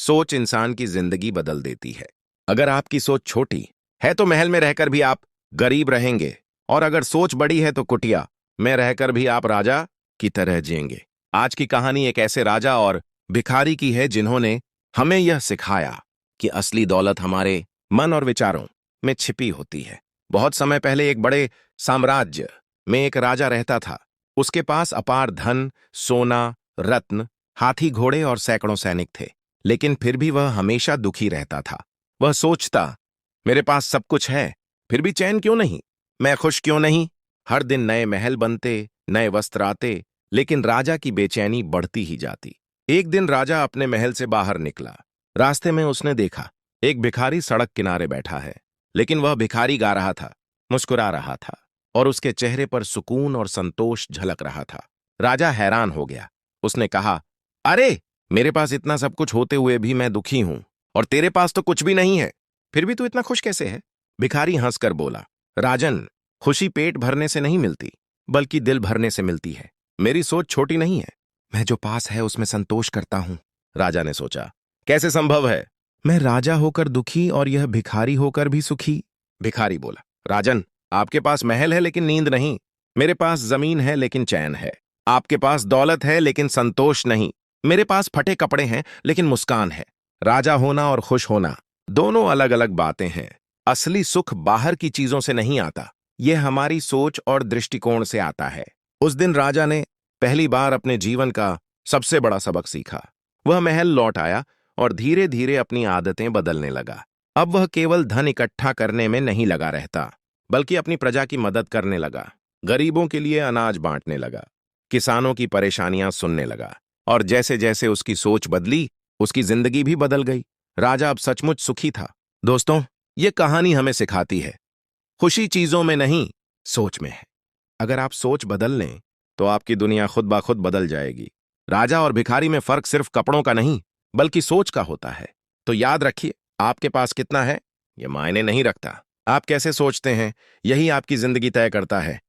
सोच इंसान की जिंदगी बदल देती है। अगर आपकी सोच छोटी है तो महल में रहकर भी आप गरीब रहेंगे, और अगर सोच बड़ी है तो कुटिया में रहकर भी आप राजा की तरह जिएंगे। आज की कहानी एक ऐसे राजा और भिखारी की है जिन्होंने हमें यह सिखाया कि असली दौलत हमारे मन और विचारों में छिपी होती है। बहुत समय पहले एक बड़े साम्राज्य में एक राजा रहता था। उसके पास अपार धन, सोना, रत्न, हाथी घोड़े और सैकड़ों सैनिक थे, लेकिन फिर भी वह हमेशा दुखी रहता था। वह सोचता, मेरे पास सब कुछ है, फिर भी चैन क्यों नहीं? मैं खुश क्यों नहीं? हर दिन नए महल बनते, नए वस्त्र आते, लेकिन राजा की बेचैनी बढ़ती ही जाती। एक दिन राजा अपने महल से बाहर निकला। रास्ते में उसने देखा एक भिखारी सड़क किनारे बैठा है, लेकिन वह भिखारी गा रहा था, मुस्कुरा रहा था, और उसके चेहरे पर सुकून और संतोष झलक रहा था। राजा हैरान हो गया। उसने कहा, अरे, मेरे पास इतना सब कुछ होते हुए भी मैं दुखी हूं, और तेरे पास तो कुछ भी नहीं है, फिर भी तू इतना खुश कैसे है? भिखारी हंसकर बोला, राजन, खुशी पेट भरने से नहीं मिलती, बल्कि दिल भरने से मिलती है। मेरी सोच छोटी नहीं है, मैं जो पास है उसमें संतोष करता हूं। राजा ने सोचा, कैसे संभव है? मैं राजा होकर दुखी और यह भिखारी होकर भी सुखी। भिखारी बोला, राजन, आपके पास महल है लेकिन नींद नहीं, मेरे पास जमीन है लेकिन चैन है। आपके पास दौलत है लेकिन संतोष नहीं, मेरे पास फटे कपड़े हैं लेकिन मुस्कान है। राजा होना और खुश होना दोनों अलग अलग बातें हैं। असली सुख बाहर की चीजों से नहीं आता, यह हमारी सोच और दृष्टिकोण से आता है। उस दिन राजा ने पहली बार अपने जीवन का सबसे बड़ा सबक सीखा। वह महल लौट आया और धीरे धीरे अपनी आदतें बदलने लगा। अब वह केवल धन इकट्ठा करने में नहीं लगा रहता, बल्कि अपनी प्रजा की मदद करने लगा। गरीबों के लिए अनाज बांटने लगा, किसानों की परेशानियां सुनने लगा, और जैसे जैसे उसकी सोच बदली, उसकी जिंदगी भी बदल गई। राजा अब सचमुच सुखी था। दोस्तों, ये कहानी हमें सिखाती है, खुशी चीजों में नहीं, सोच में है। अगर आप सोच बदल लें तो आपकी दुनिया खुद ब खुद बदल जाएगी। राजा और भिखारी में फर्क सिर्फ कपड़ों का नहीं, बल्कि सोच का होता है। तो याद रखिए, आपके पास कितना है, यह मायने नहीं रखता, आप कैसे सोचते हैं, यही आपकी जिंदगी तय करता है।